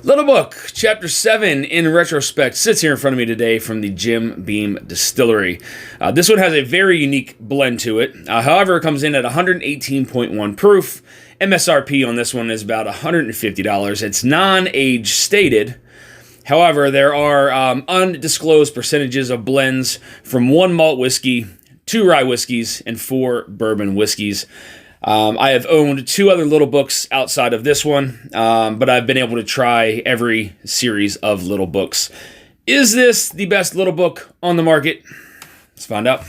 Little Book, Chapter 7 in Retrospect sits here in front of me today from the Jim Beam Distillery. This one has a very unique blend to it. However, it comes in at 118.1 proof. MSRP on this one is about $150. It's non-age stated. However, there are undisclosed percentages of blends from 1 malt whiskey, 2 rye whiskeys, and 4 bourbon whiskeys. I have owned 2 other Little Books outside of this one, but I've been able to try every series of Little Books. Is this the best Little Book on the market? Let's find out.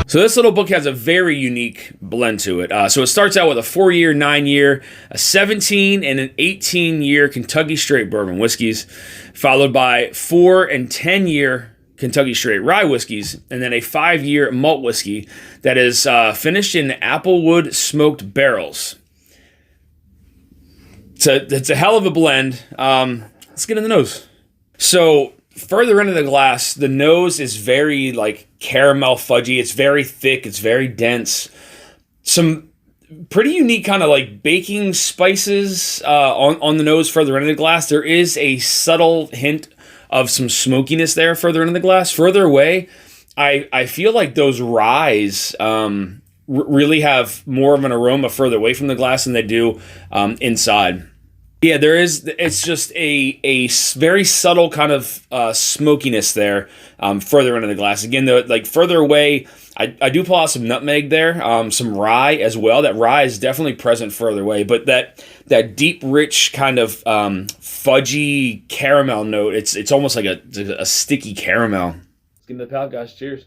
So this Little Book has a very unique blend to it. So it starts out with a 4-year, 9-year, a 17, and an 18-year Kentucky Straight Bourbon whiskeys, followed by 4 and 10-year Kentucky Straight Rye whiskeys, and then a 5-year malt whiskey that is finished in applewood smoked barrels. It's a hell of a blend. Let's get in the nose. So further into the glass, the nose is very like caramel fudgy. It's very thick. It's very dense. Some pretty unique kind of like baking spices on the nose further into the glass. There is a subtle hint of some smokiness there further into the glass. Further away, I feel like those ryes really have more of an aroma further away from the glass than they do inside. Yeah, there is. It's just a very subtle kind of smokiness there further into the glass. Again, though, like further away, I do pull out some nutmeg there, some rye as well. That rye is definitely present further away, but that deep, rich kind of fudgy caramel note. It's almost like a sticky caramel. Let's get into the palate, guys. Cheers.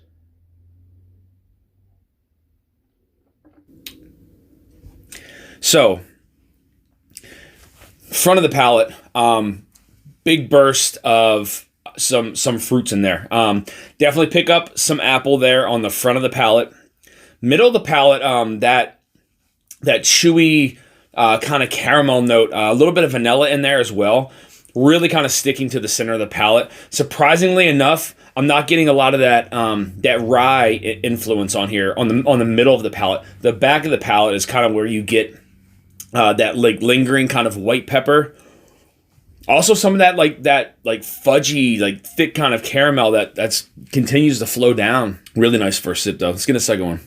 So, front of the palate, big burst of some fruits in there. Definitely pick up some apple there on the front of the palate. Middle of the palate, that chewy kind of caramel note, a little bit of vanilla in there as well. Really kind of sticking to the center of the palate. Surprisingly enough, I'm not getting a lot of that rye influence on here on the middle of the palate. The back of the palate is kind of where you get that like lingering kind of white pepper. Also some of that fudgy, like thick kind of caramel that's continues to flow down. Really nice first sip though. Let's get a second one.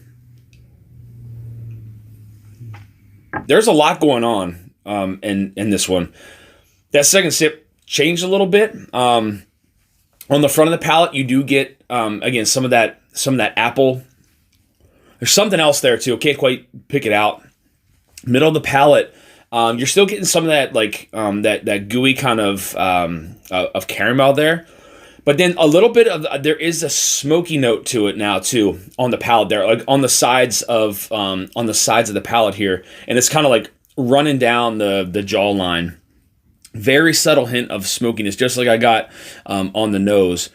There's a lot going on in this one. That second sip changed a little bit. On the front of the palate, you do get again some of that apple. There's something else there too. Can't quite pick it out. Middle of the palate, you're still getting some of that like that gooey kind of caramel there, but then a little bit of there is a smoky note to it now too on the palate there, like on the sides of the palate here, and it's kind of like running down the jawline. Very subtle hint of smokiness, just like I got on the nose.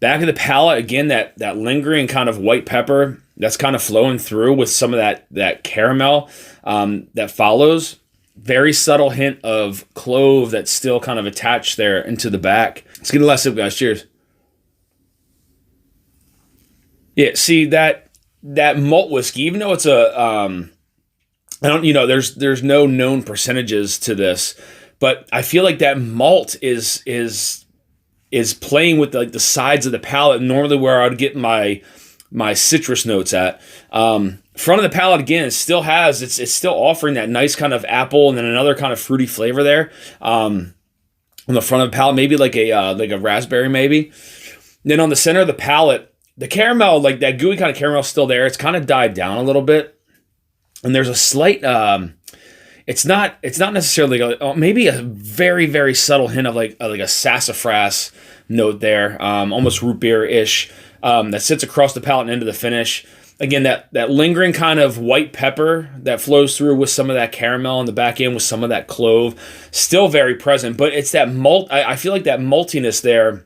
Back of the palate again, that lingering kind of white pepper that's kind of flowing through with some of that caramel that follows. Very subtle hint of clove that's still kind of attached there into the back. Let's get a last sip, guys. Cheers. Yeah, see that malt whiskey, even though it's there's no known percentages to this, but I feel like that malt is playing with like the sides of the palate. Normally, where I would get my citrus notes at. Front of the palate again, it's still offering that nice kind of apple and then another kind of fruity flavor there. On the front of the palate, maybe like a raspberry maybe. Then on the center of the palate, the caramel, like that gooey kind of caramel is still there. It's kind of died down a little bit. And there's a slight it's not necessarily maybe a very, very subtle hint of like a sassafras note there, almost root beer-ish, that sits across the palate and into the finish. Again, that lingering kind of white pepper that flows through with some of that caramel on the back end with some of that clove, still very present. But it's that malt. I feel like that maltiness there.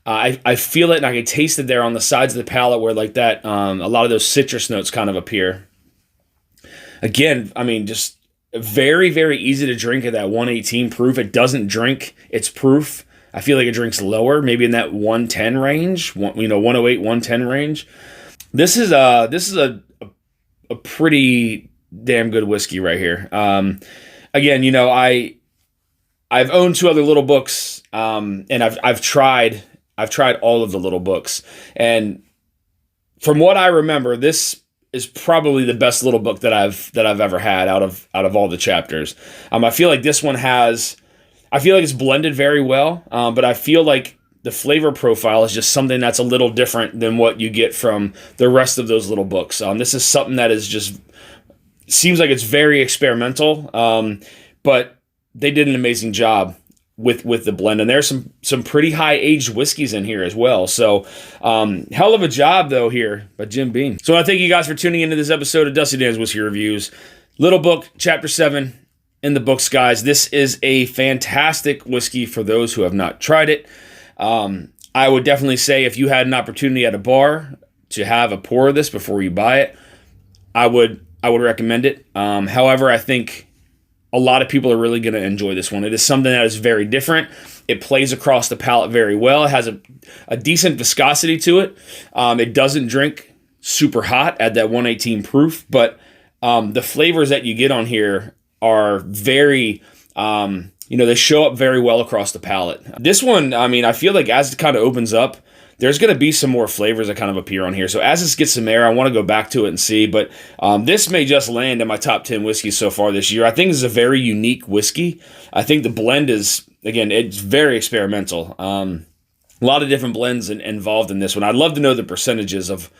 I feel it and I can taste it there on the sides of the palate where like that. A lot of those citrus notes kind of appear. Again, I mean, just very, very easy to drink at that 118 proof. It doesn't drink its proof. I feel like it drinks lower, maybe in that 110 range, 108, 110 range. This is a pretty damn good whiskey right here. Again, I've owned 2 other little books, and I've tried all of the little books, and from what I remember, this is probably the best little book that I've ever had out of all the chapters. I feel like this one I feel like it's blended very well, but I feel like the flavor profile is just something that's a little different than what you get from the rest of those little books. This is something that is just seems like it's very experimental, but they did an amazing job with the blend, and there's some pretty high aged whiskeys in here as well. So hell of a job though here by Jim Beam. So I want to thank you guys for tuning into this episode of Dusty Dan's Whiskey Reviews. Little Book, Chapter 7 in the books, guys. This is a fantastic whiskey for those who have not tried it. I would definitely say if you had an opportunity at a bar to have a pour of this before you buy it, I would recommend it. However, I think a lot of people are really going to enjoy this one. It is something that is very different. It plays across the palate very well. It has a decent viscosity to it. It doesn't drink super hot at that 118 proof, but the flavors that you get on here are very, they show up very well across the palate. This one, I feel like as it kind of opens up, there's going to be some more flavors that kind of appear on here. So as this gets some air, I want to go back to it and see. But this may just land in my top 10 whiskeys so far this year. I think this is a very unique whiskey. I think the blend is, again, it's very experimental. A lot of different blends involved in this one. I'd love to know the percentages of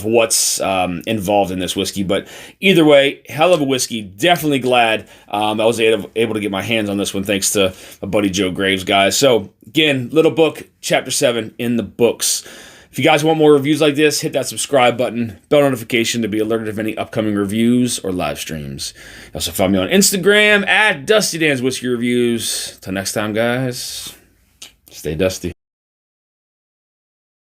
what's involved in this whiskey. But either way, hell of a whiskey. Definitely glad I was able to get my hands on this one thanks to my buddy Joe Graves, guys. So again, Little Book, Chapter 7 in the books. If you guys want more reviews like this, hit that subscribe button, bell notification to be alerted of any upcoming reviews or live streams. You also find me on Instagram at Dusty Dan's Whiskey Reviews. Till next time, guys, stay dusty.